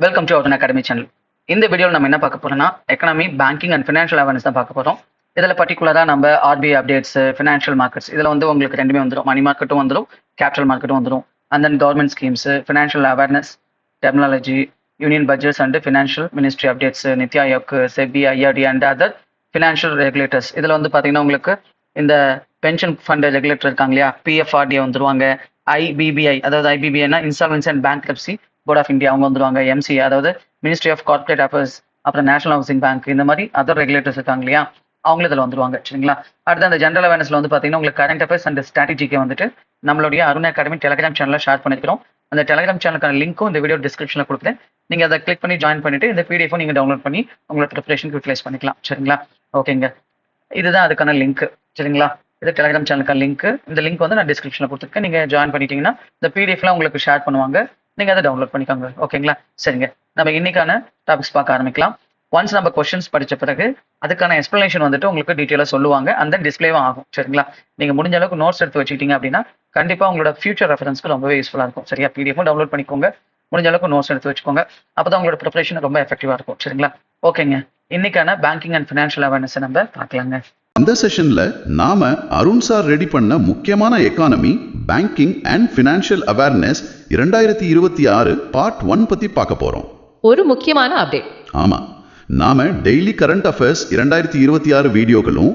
Welcome to our academy channel. இந்த வீடியோவில் நம்ம என்ன பார்க்க போறோம்னா economy, banking and financial awareness தான் பார்க்க போறோம். இதில் பர்டிகுலராக நம்ம ஆர்பிஐ அப்டேட்ஸ், ஃபினான்ஷியல் மார்க்கெட்ஸ் இதில் வந்து உங்களுக்கு ரெண்டுமே வந்துடும். மணி மார்க்கெட்டும் வந்துடும், கேபிட்டல் மார்க்கெட்டும் வந்துடும். And then government schemes, financial awareness, technology, union budgets and financial ministry updates, NITI Aayog, SEBI, IRD and other financial regulators. இதில் வந்து பார்த்தீங்கன்னா உங்களுக்கு இந்த பென்ஷன் ஃபண்ட் ரெகுலேட்டர் இருக்காங்க இல்லையா, பிஎஃப்ஆர்டிஏ வந்துருவாங்க. ஐபிபிஐ, அதாவது ஐபிபிஐனா insolvency and bankruptcy board of India, அவங்க வந்துருவாங்க. எம்சிஏ, அதாவது மினிஸ்ட்ரி ஆஃப் கார்ப்பரேட் அஃபேர்ஸ், அப்புறம் நேஷனல் ஹவுசிங் பேங்க், இந்த மாதிரி அதர் ரெகுலேட்டர்ஸ் இருக்காங்க இல்லையா, அவங்களும் இதில் வந்துருவாங்க. சரிங்களா? அடுத்து அந்த ஜென்ரல் அவேர்னஸ்ல வந்து பார்த்தீங்கன்னா உங்களுக்கு கரண்ட் அஃபேர்ஸ் அண்ட் ஸ்ட்ராட்டஜிக்கு வந்துட்டு நம்மளுடைய அருண் அகாடமி டெலிகிராம் சேனலில் ஷேர் பண்ணிக்கிறோம். அந்த டெலிகிராம் சேனலுக்கான லிங்க்கும் இந்த வீடியோ டிஸ்கிரிப்ஷனில் கொடுக்குறேன். நீங்கள் அதை கிளிக் பண்ணி ஜாயின் பண்ணிட்டு இந்த பிடிஎஃப் நீங்கள் டவுன்லோட் பண்ணி உங்களோட ப்ரிப்பரேஷனுக்கு யூட்டிலைஸ் பண்ணிக்கலாம். சரிங்களா? ஓகேங்க, இதுதான் அதுக்கான லிங்க். சரிங்களா? இது டெலிகிராம் சேனலுக்கான லிங்க். இந்த லிங்க் வந்து நான் டிஸ்கிரிப்ஷனில் கொடுத்துருக்கேன். நீங்கள் ஜாயின் பண்ணிட்டீங்கன்னா இந்த பிடிஎஃப்லாம் உங்களுக்கு ஷேர் பண்ணுவாங்க, நீங்கள் அதை டவுன்லோட் பண்ணிக்கோங்க. ஓகேங்களா? சரிங்க, நம்ம இன்னைக்கான டாபிக்ஸ் பார்க்க ஆரம்பிக்கலாம். ஒன்ஸ் நம்ம கொஸ்டின்ஸ் படித்த பிறகு அதுக்கான எக்ஸ்பிளனேஷன் வந்துட்டு உங்களுக்கு டீட்டெயிலாக சொல்லுவாங்க. அந்த தென் ஆகும். சரிங்களா? நீங்கள் முடிஞ்ச அளவுக்கு நோட்ஸ் எடுத்து வச்சுக்கிட்டீங்க அப்படின்னா கண்டிப்பாக உங்களோட ஃபியூச்சர் ரெஃபரன்ஸ்க்கு ரொம்பவே யூஸ்ஃபுல்லாக இருக்கும். சரியா? பிடிஎஃப் டவுன்லோட் பண்ணிக்கோங்க, முடிஞ்ச அளவுக்கு நோட்ஸ் எடுத்து வச்சுக்கோங்க. அப்போ தான் உங்களோட ப்ரிப்பரேஷன் ரொம்ப எஃபெக்டிவாக இருக்கும். சரிங்களா? ஓகேங்க, இன்னைக்கான பேங்கிங் அண்ட் ஃபினான்ஷியல் அவேர்னஸ் நம்ம பார்க்கலாங்க. அந்த செஷன்ல நாம அருண் சார் ரெடி பண்ண முக்கியமான economy, banking and financial awareness 2026 part 1 பத்தி பார்க்க போறோம். ஒரு முக்கியமான அப்டேட். ஆமா, நாம டெய்லி கரண்ட் அஃபேர்ஸ் 2026 வீடியோக்களும்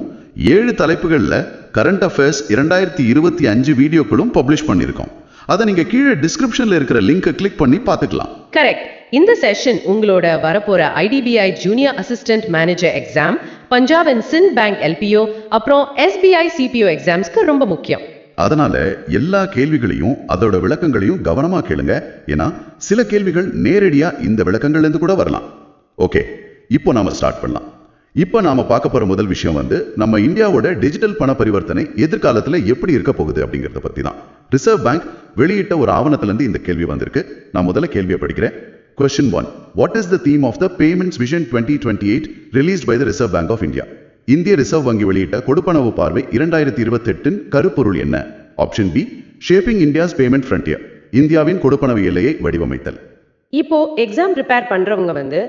7 தலைப்புகள்ல கரண்ட் அஃபேர்ஸ் 2025 வீடியோக்களும் பப்ளிஷ் பண்ணிருக்கோம். அதை நீங்க கீழே டிஸ்கிரிப்ஷன்ல இருக்கிற லிங்கை கிளிக் பண்ணி பார்த்துக்கலாம். கரெக்ட். இந்த செஷன் உங்களோட வரப்போற IDBI junior assistant manager exam, Punjab and Sind bank LBO, அப்புறம் எஸ்பிஐ சிபிஓ எக்ஸாம்ஸ்க்கு ரொம்ப முக்கியம். அதனால எல்லா கேள்விகளையும் அதோட விளக்கங்களையும் கவனமா கேளுங்க. ஏன்னா சில கேள்விகள் நேரடியா இந்த விளக்கங்கள்ல இருந்து கூட வரலாம். ஓகே, இப்போ நாம ஸ்டார்ட் பண்ணலாம். இப்போ நாம பார்க்க போற முதல் விஷயம் வந்து நம்ம இந்தியாவோட டிஜிட்டல் பண பரிவர்த்தனை எதிர்காலத்துல எப்படி இருக்க போகுது அப்படிங்கறத பத்தி தான். ரிசர்வ் பேங்க் வெளியிட்ட ஒரு ஆவணத்துல இருந்து இந்த கேள்வி வந்திருக்கு. நான் முதல்ல கேள்வியை படிக்கிறேன். Question 1. What is the theme of the Payments Vision 2028 released by the Reserve Bank of India? இந்திய ரிசர்வ் வங்கி வெளியிட்ட கொடுப்பனவு பார்வை 2028 கருப்பொருள் என்ன? Option B, shaping India's payment frontier, இந்தியாவின் கொடுப்பனவு எல்லையை வடிவமைத்தல். இப்போ எக்ஸாம் ப்ரிப்பேர் பண்றவங்க வந்து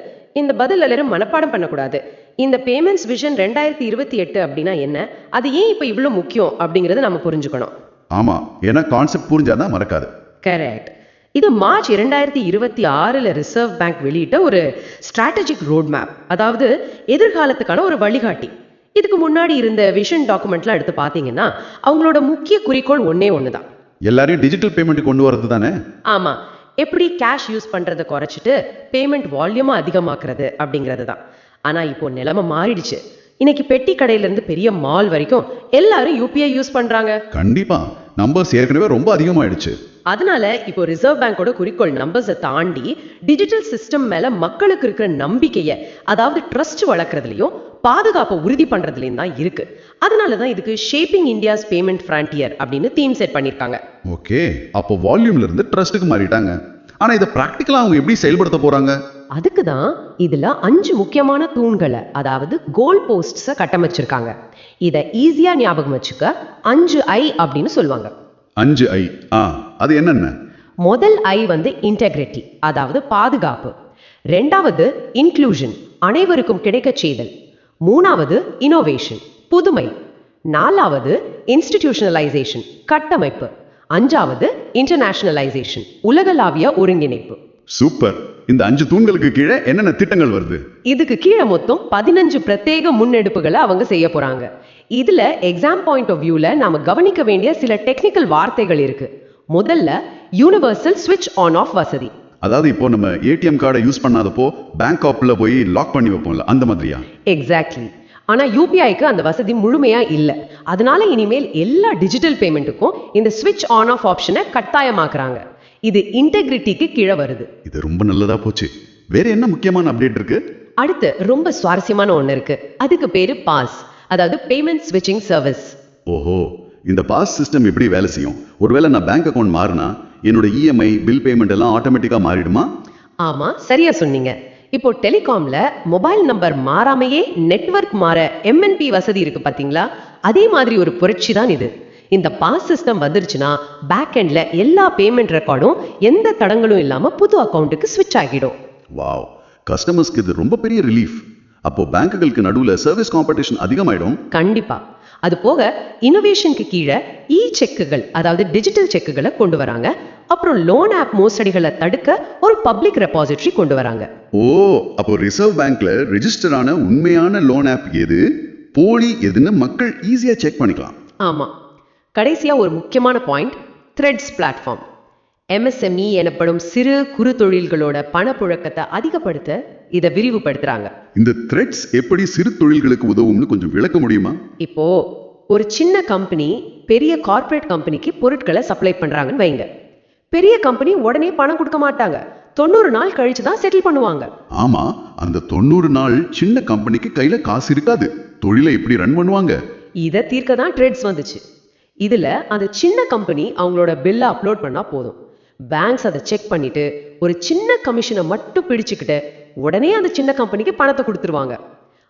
இந்த பதில் எல்லாரும் மனப்பாடம் பண்ணக்கூடாது. இந்த பேமெண்ட்ஸ் விஷன் 2028 அப்படின்னா என்ன, அது ஏன் இப்போ இவ்வளோ முக்கியம் அப்படிங்கறத நம்ம புரிஞ்சுக்கணும். ஆமா, ஏன்னா கான்செப்ட் புரிஞ்சாதான் மறக்காது. கரெக்ட். இது மார்ச் 2026 ரிசர்வ் பேங்க் வெளியிட்ட ஒரு ஸ்ட்ராட்டஜிக் ரோட் மேப், அதாவது எதிர்காலத்துக்கான ஒரு வழிகாட்டி. இதுக்கு முன்னாடி இருந்த விஷன் டாக்குமெண்ட்லாம் எடுத்து பார்த்தீங்கன்னா அவங்களோட முக்கிய குறிக்கோள் ஒன்னே ஒண்ணுதான், எல்லாரையும் டிஜிட்டல் பேமெண்ட் கொண்டு வரது தானே. ஆமா, எப்படி கேஷ் யூஸ் பண்றதை குறைச்சிட்டு பேமெண்ட் வால்யூமா அதிகமாக்குறது அப்படிங்கிறது தான். ஆனா இப்போ நிலைமை மாறிடுச்சு. இன்னைக்கு பெட்டி கடையில இருந்து பெரிய மால் வரைக்கும் எல்லாரும் யூபிஐ யூஸ் பண்றாங்க. கண்டிப்பா, நம்பர்ஸ் ஏற்கனவே ரொம்ப அதிகமாயிடுச்சு. அதனால இப்போ ரிசர்வ் பேங்கோட குறிக்கோள் நம்பர்ஸை தாண்டி டிஜிட்டல் சிஸ்டம் மேல மக்களுக்கு இருக்கிற நம்பிக்கைய, அதாவது ட்ரஸ்ட் வளர்க்கறதுலயும் பாதுகாப்பை உறுதி பண்றதுலயும் தான் இருக்கு. அதனாலதான் இதுக்கு ஷேப்பிங் இந்தியாஸ் பேமெண்ட் ஃப்ரண்டியர் அப்படின்னு தீம் செட் பண்ணிருக்காங்க. ஓகே, அப்போ வால்யூம்ல இருந்து ட்ரஸ்ட்டுக்கு மாறிட்டாங்க. ஆனா இதை பிராக்டிகலா அவங்க எப்படி செயல்படுத்த போறாங்க? அதுக்கு தான் இதுல 5 முக்கியமான தூண்களை, அதாவது கோல் போஸ்ட்ஸை கட்டமைச்சிருக்காங்க. இதை ஈஸியா ஞாபகம் வச்சுக்க 5I அப்படின்னு சொல்லுவாங்க. 5I, அது என்னென்ன? முதல் I வந்து இன்டெகிரிட்டி, அதாவது பாதுகாப்பு. ரெண்டாவது இன்க்ளூஷன், அனைவருக்கும் கிடைக்க செய்தல். மூணாவது இனோவேஷன், புதுமை. நாலாவது இன்ஸ்டிடியூஷனலைசேஷன், கட்டமைப்பு. அஞ்சாவது இன்டர்நேஷனலைசேஷன், உலகளாவிய ஒருங்கிணைப்பு. சூப்பர். இந்த 5 தூண்களுக்கு கீழே என்னென்ன திட்டங்கள் வருது? இதுக்கு கீழே மொத்தம் 15 பிரத்யேக முன்னெடுப்புகளை அவங்க செய்ய போறாங்க. இதுல எக்ஸாம் பாயிண்ட் ஆஃப் வியூல நாம கவனிக்க வேண்டிய சில டெக்னிக்கல் வார்த்தைகள் இருக்கு. முதல்ல யூனிவர்சல் ஸ்விட்ச் ஆன் ஆஃப் வசதி. அதாவது இப்போ நம்ம ஏடிஎம் கார்டை யூஸ் பண்ணாதப்போ பேங்க் ஆப்ல போய் லாக் பண்ணி வைப்போம்ல, அந்த மாதிரியா? எக்ஸாக்ட்லி. ஆனா யூபிஐக்கு அந்த வசதி முழுமையா இல்ல. அதனால இனிமேல் எல்லா டிஜிட்டல் பேமெண்ட்டுக்கும் இந்த ஸ்விட்ச் ஆன் ஆஃப் ஆப்ஷனை கட்டாயமாக்குறாங்க. இது இன்டெகிரிட்டிக்கு கீழே வருது. இது ரொம்ப நல்லதா போச்சு. வேற என்ன முக்கியமான அப்டேட் இருக்கு? அடுத்து ரொம்ப சுவாரஸ்யமான ஒண்ணு இருக்கு. அதுக்கு பேரு பாஸ், அதாவது பேமெண்ட் ஸ்விட்சிங் சர்வீஸ். ஓஹோ, இந்த பாஸ் சிஸ்டம் எப்படி வேலை செய்யும்? ஒருவேளை நான் பேங்க் அக்கவுண்ட் மாறினா என்னோட இஎம்ஐ, பில் பேமெண்ட் எல்லாம் ஆட்டோமேட்டிக்கா மாறிடுமா? ஆமா, சரியா சொன்னீங்க. இப்போ டெலிகாம்ல மொபைல் நம்பர் மாறாமையே நெட்வொர்க் மாற MNP வசதி இருக்கு பாத்தீங்களா? அதே மாதிரி ஒரு புரட்சி தான் இது. இந்த பாஸ் சிஸ்டம் வந்துருச்சுன்னா பேக் எண்ட்ல எல்லா பேமெண்ட் ரெக்கார்டும் எந்த தடங்களும் இல்லாம புது அக்கௌண்ட்டுக்கு ஸ்விட்ச் ஆகிடும். வாவ், கஸ்டமர்ஸ்க்கு இது ரொம்ப பெரிய ரிலீஃப். அப்போ பேங்குகளுக்கு நடுவுல சர்வீஸ் காம்படிஷன் அதிகமாயிடும். கண்டிப்பா. அது போக இன்னோவேஷனுக்கு கீழே செக்குகள், அதாவது டிஜிட்டல் செக்குகளை கொண்டு வராங்க. அப்புறம் லோன் ஆப் மோசடிகளை தடுக்க ஒரு பப்ளிக் ரெபாசிட்டரி கொண்டு வராங்க. ஓ, அப்போ ரிசர்வ் பேங்க்ல ரெஜிஸ்டர் ஆன உண்மையான லோன் ஆப் எது, போலி எதுன்னு மக்கள் ஈஸியா செக் பண்ணிக்கலாம். ஆமா. கடைசியா ஒரு முக்கியமான பாயிண்ட், த்ரெட்ஸ் பிளாட்ஃபார்ம். MSME எனப்படும் சிறு குறு தொழில்களோட பணப்புழக்கத்தை அதிகப்படுத்த இதை விரிவுபடுத்துறாங்க. இந்த த்ரெட்ஸ் எப்படி சிறு தொழில்களுக்கு உதவும்னு கொஞ்சம் விளக்க முடியுமா? இப்போ ஒரு சின்ன கம்பெனி பெரிய கார்ப்பரேட் கம்பெனிக்கு பொருட்களை சப்ளை பண்றாங்கன்னு வைங்க. பெரிய கம்பெனி உடனே பணம் கொடுக்க மாட்டாங்க, 90 நாள் கழிச்சு தான் செட்டில் பண்ணுவாங்க. ஆமா, அந்த 90 நாள் சின்ன கம்பெனிக்கு கையில காசு இருக்காது. தொழிலை எப்படி ரன் பண்ணுவாங்க? இதை தீர்க்க தான் ட்ரெட்ஸ் வந்துச்சு. இதுல அந்த சின்ன கம்பெனி அவங்களோட பில்லை அப்லோட் பண்ணா போதும். பேங்க்ஸ் அதை செக் பண்ணிட்டு ஒரு சின்ன கமிஷனை மட்டும் பிடிச்சுக்கிட்டு உடனே அந்த சின்ன கம்பெனிக்கு பணத்தை கொடுத்துருவாங்க.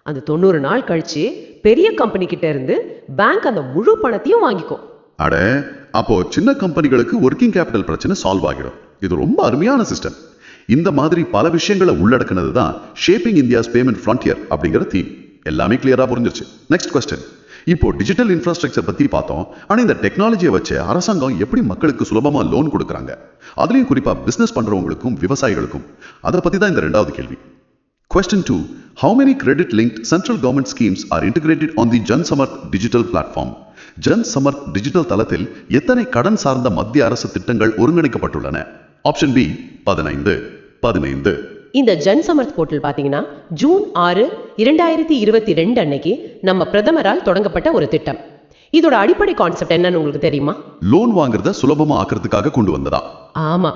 அந்த 90 நாள் கழிச்சு பெரிய கம்பெனி கிட்ட இருந்து பேங்க் அந்த முழு பணத்தையும் வாங்கிக்கும். அட, அப்போ சின்ன கம்பெனிகளுக்கு ஒர்க்கிங் கேபிட்டல் பிரச்சனை சால்வ் ஆகிடும். இது ரொம்ப அருமையான சிஸ்டம். இந்த மாதிரி பல விஷயங்களை உள்ளடக்குனது தான் ஷேப்பிங் இந்தியாஸ் பேமெண்ட் ஃப்ரான்டியர் அப்படிங்கிற தீம். எல்லாமே கிளியரா புரிஞ்சிருச்சு. Next question. இப்போ டிஜிட்டல் இன்ஃப்ராஸ்ட்ரக்சர் பத்தி பார்த்தோம். ஆனா இந்த டெக்னாலஜியை வச்சு அரசாங்கம் எப்படி மக்களுக்கு சுலபமா லோன் கொடுக்குறாங்க, அதுலயும் குறிப்பா பிசினஸ் பண்றவங்களுக்கும் விவசாயிகளுக்கும், அதை பத்தி தான் இந்த 2வது கேள்வி. Question 2. How many credit-linked central government schemes are integrated on the Jan Samarth digital platform? Jan Samarth digital தளத்தில் எத்தனை கடன் சார்ந்த மத்திய அரசு திட்டங்கள் ஒருங்கிணைக்கப்பட்டுள்ளன? Option B 15. இந்த ஜன் சமர்த் போர்ட்டல் பாத்தீங்கன்னா ஜூன் 6, 2022 அன்னைக்கு நம்ம பிரதமரால் தொடங்கப்பட்ட ஒரு திட்டம். இதோட அடிப்படை கான்செப்ட் என்னன்னு உங்களுக்கு தெரியுமா? லோன் வாங்குறத சுலபமா ஆக்கிறதுக்காக கொண்டு வந்ததா? ஆமா.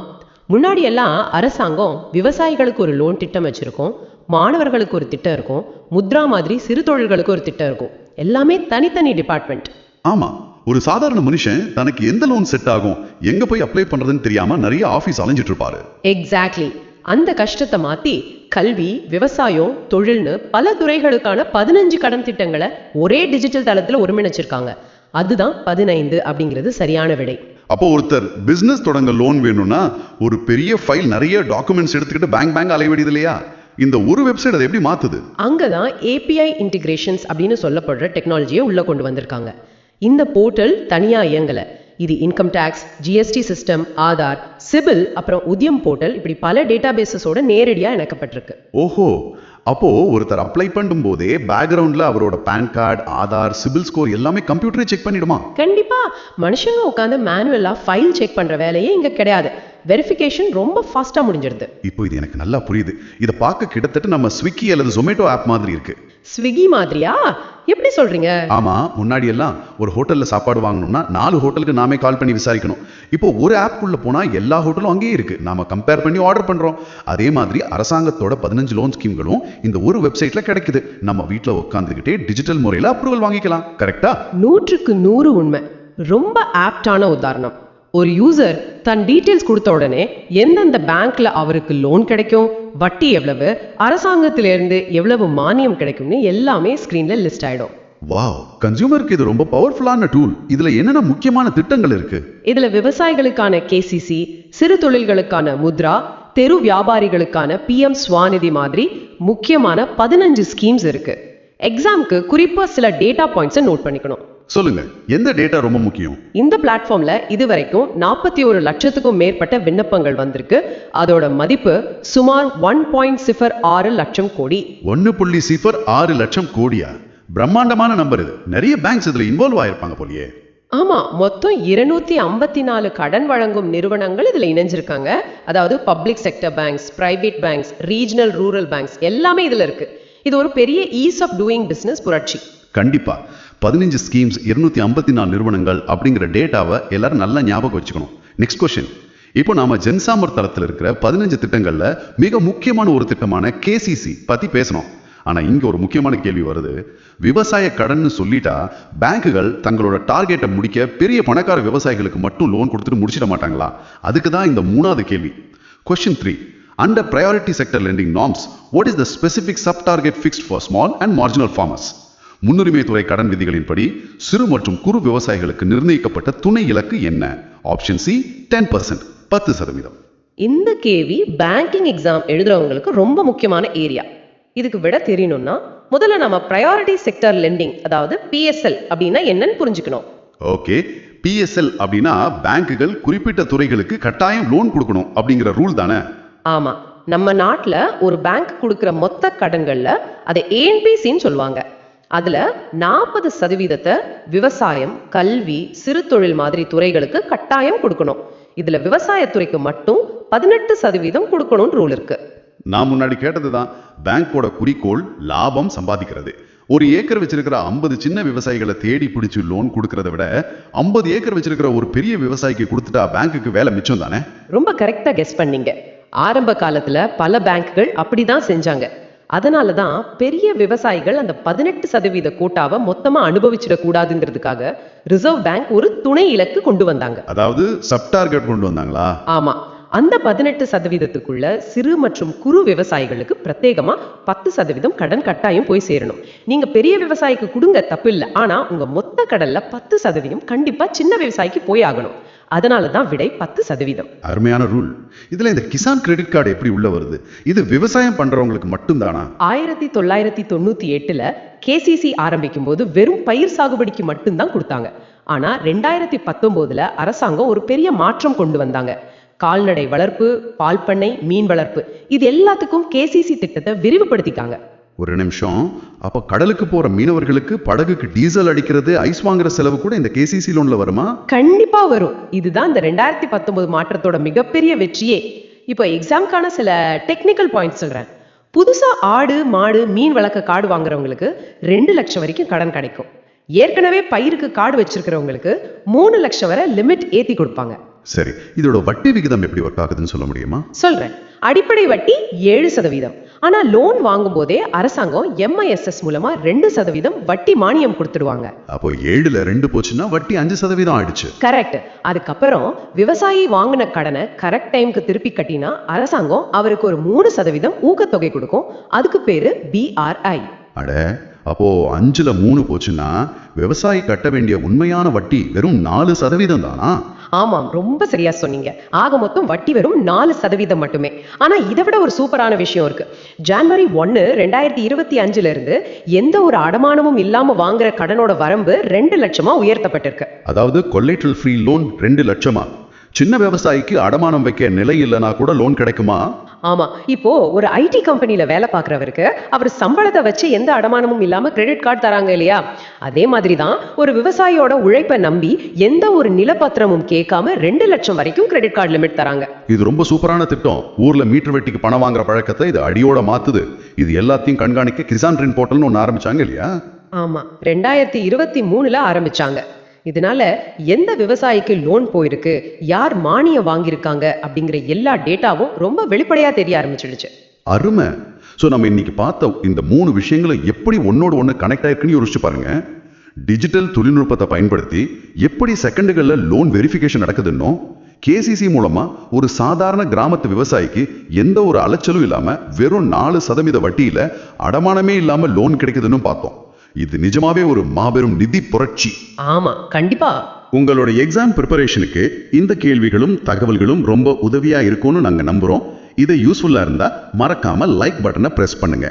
முன்னாடி எல்லாம் அரசாங்கம் விவசாயிகளுக்கு ஒரு லோன் திட்டம் வச்சிருக்கோம், மாணவர்களுக்கு ஒரு திட்டம் இருக்கும், முத்ரா மாதிரி சிறு தொழில்களுக்கு ஒரு திட்டம் இருக்கும். எல்லாமே தனித்தனி டிபார்ட்மெண்ட். ஆமா, ஒரு சாதாரண மனுஷன் தனக்கு எந்த லோன் செட் ஆகும், எங்க போய் அப்ளை பண்றதுன்னு தெரியாம நிறைய ஆபீஸ் அலைஞ்சிட்டு இருப்பாரு. எக்ஸாக்ட்லி. அந்த கஷ்டத்தை மாத்தி கல்வி, விவசாயம், தொழில்னு பல துறைகளுக்கான 15 கடன் திட்டங்களை ஒரே டிஜிட்டல் தளத்துல ஒருங்கிணைச்சிருக்காங்க. அதுதான் 15 அப்படிங்கிறது சரியான விடை. அப்போ ஒருத்தர் பிசினஸ் தொடங்க லோன் வேணும்னா ஒரு பெரிய ஃபைல், நிறைய டாக்குமெண்ட்ஸ் எடுத்துக்கிட்டு பேங்க் அலைவடிது இல்லையா? இந்த ஒரு வெப்சைட் அதை எப்படி மாத்துது? அங்கதான் API இன்டிகிரேஷன்ஸ் அப்படின்னு சொல்லப்படுற டெக்னாலஜியை உள்ள கொண்டு வந்திருக்காங்க. இந்த போர்ட்டல் தனியா இயங்கல. இது income tax, GST system, Aadhaar, CIBIL, அப்புறம் உத்யம் போர்ட்டல், இப்படி பல டேட்டாபேஸஸோட நேரடியா இணைக்கப்பட்டிருக்கு. ஓஹோ, அப்போ ஒருத்தர் அப்ளை பண்ணும் போதே பேக்ரவுண்ட்ல அவரோட PAN card, Aadhaar, CIBIL score எல்லாமே கம்ப்யூட்டரே செக் பண்ணிடுமா? கண்டிப்பா. மனுஷங்க உட்காந்து மேனுவலா ஃபைல் செக் பண்ற வேலையே இங்க கிடையாது. வெரிஃபிகேஷன் ரொம்ப ஃபாஸ்டா முடிஞ்சிருது. இப்போ இது எனக்கு நல்லா புரியுது. இதை பார்க்க கிட்டத்தட்ட நம்ம ஸ்விக்கி அல்லது ஜொமேட்டோ ஆப் மாதிரி இருக்கு. ஸ்விக்கி மாதிரியா? எப்படி சொல்றீங்க? ஆமா, முன்னாடி எல்லாம் ஒரு ஹோட்டல்ல சாப்பாடு வாங்கணும்னா 4 ஹோட்டலுக்கு நாமே கால் பண்ணி விசாரிக்கணும். இப்போ ஒரு ஆப்குள்ள போனா எல்லா ஹோட்டலும் அங்கேயே இருக்கு, நாம கம்பேர் பண்ணி ஆர்டர் பண்றோம். அதே மாதிரி அரசாங்கத்தோட 15 லோன் ஸ்கீம்களும் இந்த ஒரு வெப்சைட்ல கிடைக்குது. நம்ம வீட்டுல உட்காந்துக்கிட்டே டிஜிட்டல் முறையில அப்ரூவல் வாங்கிக்கலாம். கரெக்டா? 100க்கு 100 உண்மை. ரொம்ப ஆப்டான உதாரணம். ஒரு யூசர் தன் டீடைல்ஸ் கொடுத்த உடனே எந்தெந்த பேங்க்ல அவருக்கு லோன் கிடைக்கும், வட்டி எவ்வளவு, அரசாங்கத்திலிருந்து எவ்வளவு மானியம் கிடைக்கும்னு எல்லாமே ஸ்கிரீன்ல லிஸ்ட் ஆயிடும். வாவ், கன்சூமருக்கு இது ரொம்ப பவர்ஃபுல்லான டூல். இதுல என்னென்ன முக்கியமான திட்டங்கள் இருக்கு? இதுல விவசாயிகளுக்கான KCC, சிறு தொழில்களுக்கான முத்ரா, தெரு வியாபாரிகளுக்கான PM ஸ்வாநிதி மாதிரி முக்கியமான 15 ஸ்கீம்ஸ் இருக்கு. எக்ஸாம்க்கு குறிப்பா சில டேட்டா பாயிண்ட்ஸை நோட் பண்ணிக்கணும். சொல்லுங்க, எந்த டேட்டா ரொம்ப முக்கியம்? இந்த பிளாட்ஃபார்ம்ல இதுவரைக்கும் 41 லட்சத்துக்கும் மேற்பட்ட விண்ணப்பங்கள் வந்திருக்கு. அதோட மதிப்பு சுமார் 1.06 லட்சம் கோடி. 1.06 லட்சம் கோடியா? பிரம்மாண்டமான நம்பர் இது. நிறைய பேங்க்ஸ் இதுல இன்வால்வ் ஆயிருப்பாங்க போலியே. ஆமா, மொத்தம் 254 கடன் வழங்கும் நிறுவனங்கள் இதுல இணைஞ்சிருக்காங்க. அதாவது public sector banks, private banks, regional rural banks எல்லாமே இதுல இருக்கு. இது ஒரு பெரிய ஈஸ் ஆஃப் டூயிங் பிசினஸ் புரட்சி. கண்டிப்பா. 15 ஸ்கீம்ஸ், 254 நிறுவனங்கள் அப்படிங்கிற டேட்டாவை எல்லாரும் நல்லா ஞாபகம் வச்சுக்கணும். Next question. இப்போ நாம ஜன்சாமர் தளத்தில் இருக்கிற 15 திட்டங்கள்ல மிக முக்கியமான ஒரு திட்டமான KCC பத்தி பேசணும். ஆனா இங்க ஒரு முக்கியமான கேள்வி வருது. விவசாய கடன் சொல்லிட்டா பேங்குகள் தங்களோட டார்கெட்டை முடிக்க பெரிய பணக்கார விவசாயிகளுக்கு மட்டும் லோன் கொடுத்துட்டு முடிச்சிட மாட்டாங்களா? அதுக்கு தான் இந்த 3வது கேள்வி. Question 3. Under priority sector lending norms, what is the specific sub-target fixed for small and marginal farmers? முன்னுரிமை துறை கடன் விதிகளின்படி சிறு மற்றும் குறு விவசாயிகளுக்கு நிர்ணயிக்கப்பட்ட துணை இலக்கு என்ன? Option C 10%, 10%. இந்த கேள்வி பேங்கிங் எக்ஸாம் எழுதுறவங்களுக்கு ரொம்ப முக்கியமான ஏரியா. இதுக்கு விட தெரியணும்னா முதல்ல நம்ம ப்ரையாரிட்டி செக்டர் லெண்டிங், அதாவது PSL அப்படின்னா என்னன்னு புரிஞ்சுக்கணும். ஓகே, பிஎஸ்எல் அப்படின்னா பேங்குகள் குறிப்பிட்ட துறைகளுக்கு கட்டாயம் லோன் கொடுக்கணும் அப்படிங்கிற ரூல் தானே? ஆமா, நம்ம நாட்டுல ஒரு பேங்க் கொடுக்கிற மொத்த கடன்கள்ல அதை ANPCன்னு சொல்லுவாங்க. அதுல 40% விவசாயம், கல்வி, சிறு தொழில் மாதிரி துறைகளுக்கு கட்டாயம் கொடுக்கணும். இதுல விவசாயத்துறைக்கு மட்டும் 18% கொடுக்கணும்னு ரூல் இருக்கு. நான் முன்னாடி கேட்டதுதான், பேங்கோட குறிக்கோள் லாபம் சம்பாதிக்கிறது. ஒரு ஏக்கர் வச்சிருக்கிற 50 சின்ன விவசாயிகளை தேடி பிடிச்சு லோன் கொடுக்கறத விட 50 ஏக்கர் வச்சிருக்கிற ஒரு பெரிய விவசாயிக்கு கொடுத்துட்டா பேங்குக்கு வேலை மிச்சம் தானே? ரொம்ப கரெக்டா கெஸ் பண்ணீங்க. ஆரம்ப காலத்துல பல பேங்க்குகள் அப்படிதான் செஞ்சாங்க. அதனாலதான் பெரிய விவசாயிகள் அந்த 18% கோட்டாவை மொத்தமா அனுபவிச்சிடக் கூடாதுங்கிறதுக்காக ரிசர்வ் பேங்க் ஒரு துணை இலக்கு கொண்டு வந்தாங்க. அதாவது சப் டார்கெட் கொண்டு வந்தாங்களா? ஆமா, அந்த 18%க்குள்ள சிறு மற்றும் குறு விவசாயிகளுக்கு பிரத்யேகமா 10% கடன் கட்டாயம் போய் சேரணும். நீங்க பெரிய விவசாயிக்கு கொடுங்க, தப்பு இல்லை. ஆனா உங்க மொத்த கடன்ல 10% கண்டிப்பா சின்ன விவசாயிக்கு போய் ஆகணும். அதனாலதான் விடை 10%. அருமையான ரூல். இதுல இந்த கிசான் கிரெடிட் கார்டு எப்படி உள்ள வருது? இது விவசாயம் பண்றவங்களுக்கு மட்டும்தானா? 1998ல KCC ஆரம்பிக்கும் போது வெறும் பயிர் சாகுபடிக்கு மட்டும்தான் கொடுத்தாங்க. ஆனா 2019ல அரசாங்கம் ஒரு பெரிய மாற்றம் கொண்டு வந்தாங்க. கால்நடை வளர்ப்பு, பால் பண்ணை, மீன் வளர்ப்பு, இது எல்லாத்துக்கும் KCC திட்டத்தை விரிவுபடுத்திக்காங்க. ஒரு நிமிஷம், அப்ப கடலுக்கு போற மீனவர்களுக்கு படகுக்கு டீசல் அடிக்கிறது, ஐஸ் வாங்குற செலவு கூட இந்த KCC லோன்ல வருமா? கண்டிப்பா வரும். இதுதான் இந்த 2019 மாற்றத்தோட மிகப்பெரிய வெற்றியே. இப்போ எக்ஸாம்க்கான சில டெக்னிக்கல் பாயிண்ட்ஸ் சொல்றேன். புதுசா ஆடு, மாடு, மீன் வளர்க்க கார்டு வாங்குறவங்களுக்கு 2 லட்சம் வரைக்கும் கடன் கிடைக்கும். ஏற்கனவே பயிருக்கு கார்டு வச்சிருக்கிறவங்களுக்கு 3 லட்சம் வரை லிமிட் ஏத்தி கொடுப்பாங்க. சரி, இதோட வட்டி விகிதம் எப்படி ஒர்க் ஆகுதுன்னு சொல்ல முடியுமா? சொல்றேன். அடிப்படை வட்டி 7%. ஆனா லோன் வாங்கும் போதே அரசாங்கம் MISS மூலமா 2% வட்டி மானியம் கொடுத்துடுவாங்க. அப்போ 7ல 2 போச்சுன்னா வட்டி 5% ஆயிடுச்சு. கரெக்ட். அதுக்கப்புறம் விவசாயி வாங்கின கடனை கரெக்ட் டைமுக்கு திருப்பி கட்டினா அரசாங்கம் அவருக்கு ஒரு 3% ஊக்கத்தொகை கொடுக்கும். அதுக்கு பேரு BRI. அட, அப்போ 5ல 3 போச்சுன்னா விவசாயி கட்ட வேண்டிய உண்மையான வட்டி வெறும் 4% தானா? ஆமாம், ரொம்ப சரியா சொன்னீங்க. ஆக மொத்தம் வட்டி வெறும் 4% மட்டுமே. ஆனா இதை விட ஒரு சூப்பரான விஷயம் இருக்கு. ஜனவரி 1, 2025ல இருந்து எந்த ஒரு அடமானமும் இல்லாம வாங்குற கடனோட வரம்பு 2 லட்சமா உயர்த்தப்பட்டிருக்கு. அதாவது கொலேட்ரல் ஃப்ரீ லோன் 2 லட்சமா? சின்ன விவசாயிக்கு அடமானம் வைக்க நிலை இல்லைனா கூட லோன் கிடைக்குமா? ஆமா, இப்போ ஒரு IT கம்பெனில வேலை பார்க்கறவருக்கு அவர் சம்பளத்தை வச்சு எந்த அடமானமும் இல்லாம கிரெடிட் கார்டு தராங்க இல்லையா? அதே மாதிரி தான் ஒரு விவசாயியோட உழைப்பை நம்பி எந்த ஒரு நிலப்பத்திரமும் கேட்காம 2 லட்சம் வரைக்கும் கிரெடிட் கார்டு லிமிட் தராங்க. இது ரொம்ப சூப்பரான திட்டம். ஊர்ல மீட்டர் வெட்டிக்கு பணம் வாங்குற பழக்கத்தை இது அடியோட மாத்துது. இது எல்லாத்தையும் கண்காணிக்க கிசான் ரின் போர்ட்டல்னு ஒன்று ஆரம்பிச்சாங்க இல்லையா? ஆமா, 2023ல ஆரம்பிச்சாங்க. இதனால எந்த விவசாயிக்கு லோன் போயிருக்கு, யார் மானியம் வாங்கியிருக்காங்க அப்படிங்கிற எல்லா டேட்டாவும் ரொம்ப வெளிப்படையா தெரிய ஆரம்பிச்சிடுச்சு. அருமை. ஸோ நம்ம இன்னைக்கு பார்த்த இந்த 3 விஷயங்களை எப்படி ஒன்னோட ஒன்று கனெக்ட் ஆயிருக்குன்னு யோசிச்சு பாருங்க. டிஜிட்டல் தொழில்நுட்பத்தை பயன்படுத்தி எப்படி செகண்டுகளில் லோன் வெரிஃபிகேஷன் நடக்குதுன்னோ, KCC மூலமா ஒரு சாதாரண கிராமத்து விவசாயிக்கு எந்த ஒரு அலைச்சலும் இல்லாம வெறும் 4% வட்டியில அடமானமே இல்லாம லோன் கிடைக்குதுன்னு பார்த்தோம். இது நிஜமாவே ஒரு மாபெரும் நிதி புரட்சி. ஆமா, கண்டிப்பா. உங்களோட எக்ஸாம் ப்ரிப்பரேஷனுக்கு இந்த கேள்விகளும் தகவல்களும் ரொம்ப உதவியா இருக்கும்னு நாங்க நம்புறோம். இது யூஸ்ஃபுல்லா இருந்தா மறக்காம லைக் பட்டனை பிரஸ் பண்ணுங்க.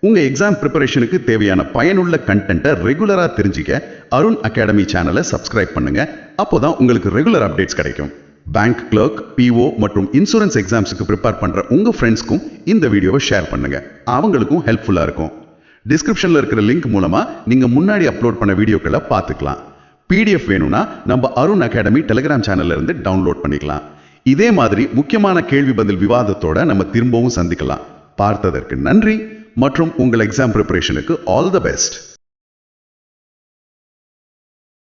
உங்க எக்ஸாம் ப்ரிப்பரேஷனுக்கு தேவையான பயனுள்ள கண்டென்ட்டை ரெகுலரா தெரிஞ்சுக்க அருண் அகாடமி சேனலை சப்ஸ்கிரைப் பண்ணுங்க. அப்போதான் உங்களுக்கு ரெகுலர் அப்டேட்ஸ் கிடைக்கும். பேங்க் கிளர்க், PO மற்றும் இன்சூரன்ஸ் எக்ஸாம்ஸுக்கு ப்ரிப்பேர் பண்ற உங்க ஃப்ரெண்ட்ஸ்க்கும் இந்த வீடியோவை ஷேர் பண்ணுங்க. அவங்களுக்கும் ஹெல்ப்ஃபுல்லா இருக்கும். டிஸ்கிரிப்ஷன்ல இருக்கிற லிங்க் மூலமா நீங்க முன்னாடி அப்லோட் பண்ண வீடியோக்களை பார்த்துக்கலாம். PDF வேணும்னா நம்ம அருண் அகாடமி டெலிகிராம் சேனல்ல இருந்து டவுன்லோட் பண்ணிக்கலாம். இதே மாதிரி முக்கியமான கேள்வி பதில் விவாதத்தோட நம்ம திரும்பவும் சந்திக்கலாம். பார்த்ததற்கு நன்றி மற்றும் உங்கள் எக்ஸாம் ப்ரிப்பரேஷனுக்கு ஆல் தி பெஸ்ட்.